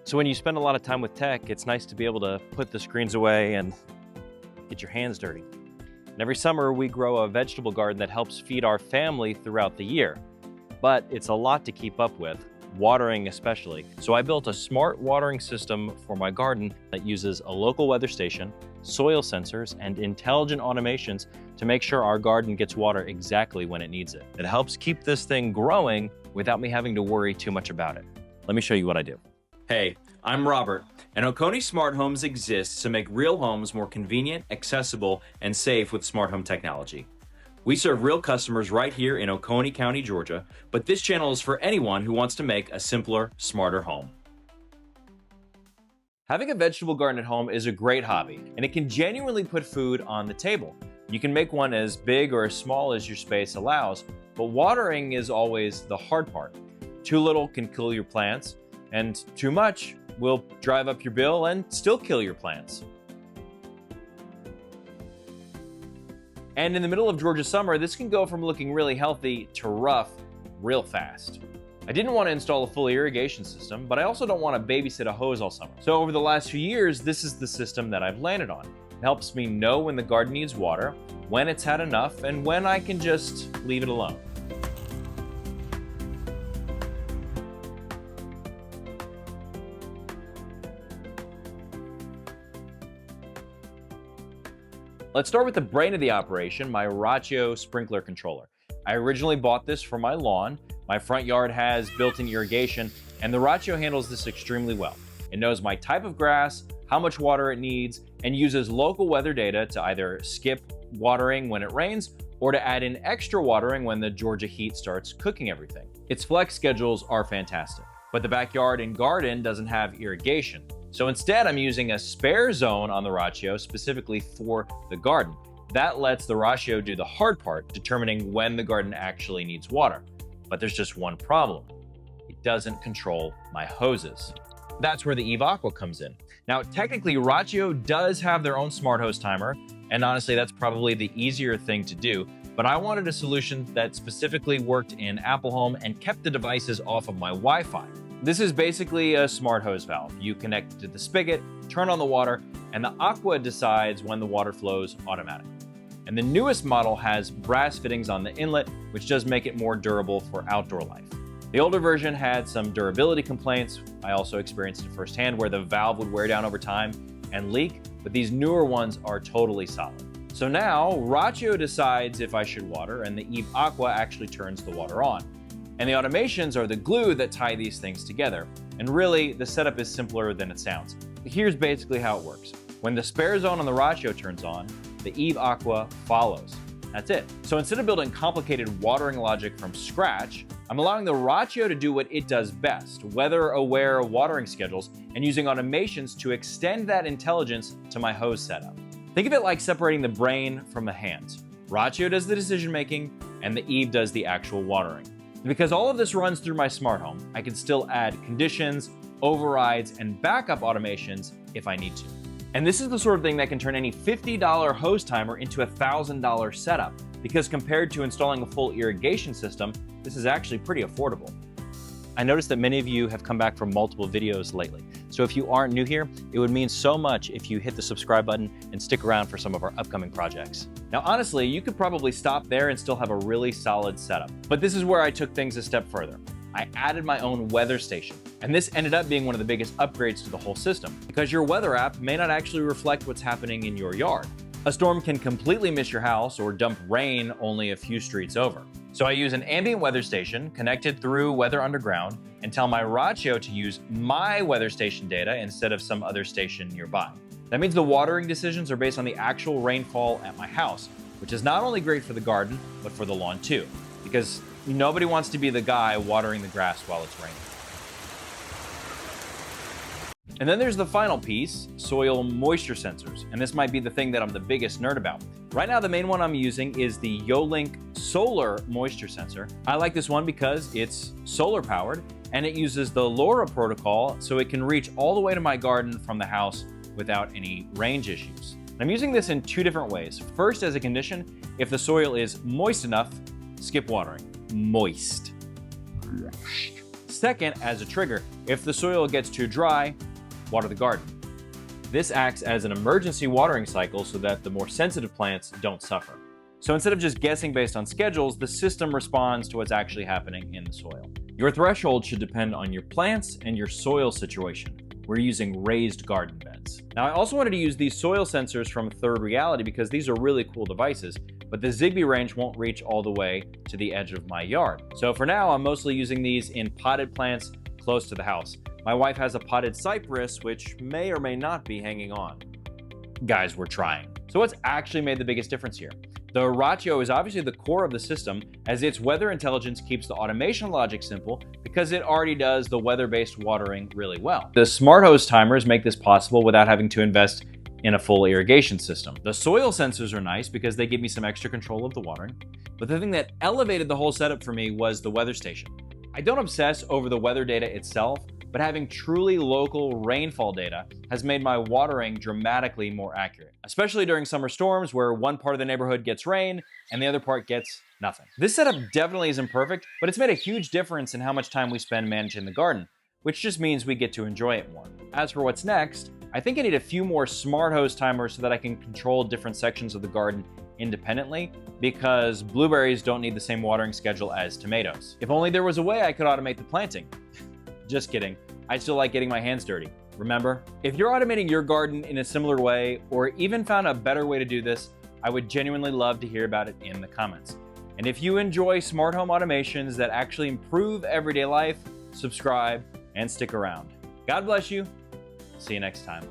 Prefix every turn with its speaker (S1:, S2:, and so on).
S1: So when you spend a lot of time with tech, it's nice to be able to put the screens away and get your hands dirty. And every summer we grow a vegetable garden that helps feed our family throughout the year. But it's a lot to keep up with, watering especially. So I built a smart watering system for my garden that uses a local weather station, soil sensors, and intelligent automations to make sure our garden gets water exactly when it needs it. It helps keep this thing growing without me having to worry too much about it. Let me show you what I do. Hey, I'm Robert, and Oconee Smart Homes exists to make real homes more convenient, accessible, and safe with smart home technology. We serve real customers right here in Oconee County, Georgia, but this channel is for anyone who wants to make a simpler, smarter home. Having a vegetable garden at home is a great hobby, and it can genuinely put food on the table. You can make one as big or as small as your space allows, but watering is always the hard part. Too little can kill your plants, and too much will drive up your bill and still kill your plants. And in the middle of Georgia summer, this can go from looking really healthy to rough real fast. I didn't want to install a full irrigation system, but I also don't want to babysit a hose all summer. So over the last few years, this is the system that I've landed on. It helps me know when the garden needs water, when it's had enough, and when I can just leave it alone. Let's start with the brain of the operation, my Rachio sprinkler controller. I originally bought this for my lawn. My front yard has built-in irrigation, and the Rachio handles this extremely well. It knows my type of grass, how much water it needs, and uses local weather data to either skip watering when it rains or to add in extra watering when the Georgia heat starts cooking everything. Its flex schedules are fantastic, but the backyard and garden doesn't have irrigation. So instead, I'm using a spare zone on the Rachio specifically for the garden. That lets the Rachio do the hard part, determining when the garden actually needs water. But there's just one problem. It doesn't control my hoses. That's where the Aqua comes in. Now, technically, Rachio does have their own smart hose timer, and honestly, that's probably the easier thing to do, but I wanted a solution that specifically worked in Apple Home and kept the devices off of my Wi-Fi. This is basically a smart hose valve. You connect it to the spigot, turn on the water, and the Aqua decides when the water flows automatically. And the newest model has brass fittings on the inlet, which does make it more durable for outdoor life. The older version had some durability complaints. I also experienced it firsthand where the valve would wear down over time and leak, but these newer ones are totally solid. So now, Rachio decides if I should water, and the Aqua actually turns the water on. And the automations are the glue that tie these things together. And really, the setup is simpler than it sounds. Here's basically how it works. When the spare zone on the Rachio turns on, the Aqua follows. That's it. So instead of building complicated watering logic from scratch, I'm allowing the Rachio to do what it does best, weather-aware watering schedules, and using automations to extend that intelligence to my hose setup. Think of it like separating the brain from the hands. Rachio does the decision-making, and the Eve does the actual watering. Because all of this runs through my smart home, I can still add conditions, overrides, and backup automations if I need to. And this is the sort of thing that can turn any $50 hose timer into a $1,000 setup, because compared to installing a full irrigation system, this is actually pretty affordable. I noticed that many of you have come back from multiple videos lately. So if you aren't new here, it would mean so much if you hit the subscribe button and stick around for some of our upcoming projects. Now, honestly, you could probably stop there and still have a really solid setup. But this is where I took things a step further. I added my own weather station. And this ended up being one of the biggest upgrades to the whole system, because your weather app may not actually reflect what's happening in your yard. A storm can completely miss your house or dump rain only a few streets over. So I use an ambient weather station connected through Weather Underground and tell my Rachio to use my weather station data instead of some other station nearby. That means the watering decisions are based on the actual rainfall at my house, which is not only great for the garden, but for the lawn too, because nobody wants to be the guy watering the grass while it's raining. And then there's the final piece, soil moisture sensors. And this might be the thing that I'm the biggest nerd about. Right now, the main one I'm using is the YoLink solar moisture sensor. I like this one because it's solar powered and it uses the LoRa protocol so it can reach all the way to my garden from the house without any range issues. I'm using this in two different ways. First, as a condition, if the soil is moist enough, skip watering. Moist. Second, as a trigger, if the soil gets too dry, water the garden. This acts as an emergency watering cycle so that the more sensitive plants don't suffer. So instead of just guessing based on schedules, the system responds to what's actually happening in the soil. Your threshold should depend on your plants and your soil situation. We're using raised garden beds. Now, I also wanted to use these soil sensors from Third Reality because these are really cool devices, but the Zigbee range won't reach all the way to the edge of my yard. So for now, I'm mostly using these in potted plants close to the house. My wife has a potted cypress, which may or may not be hanging on. Guys, we're trying. So what's actually made the biggest difference here? The Rachio is obviously the core of the system, as its weather intelligence keeps the automation logic simple because it already does the weather-based watering really well. The smart hose timers make this possible without having to invest in a full irrigation system. The soil sensors are nice because they give me some extra control of the watering, but the thing that elevated the whole setup for me was the weather station. I don't obsess over the weather data itself, but having truly local rainfall data has made my watering dramatically more accurate, especially during summer storms where one part of the neighborhood gets rain and the other part gets nothing. This setup definitely isn't perfect, but it's made a huge difference in how much time we spend managing the garden, which just means we get to enjoy it more. As for what's next, I think I need a few more smart hose timers so that I can control different sections of the garden independently, because blueberries don't need the same watering schedule as tomatoes. If only there was a way I could automate the planting. Just kidding. I still like getting my hands dirty. Remember? If you're automating your garden in a similar way, or even found a better way to do this, I would genuinely love to hear about it in the comments. And if you enjoy smart home automations that actually improve everyday life, subscribe and stick around. God bless you. See you next time.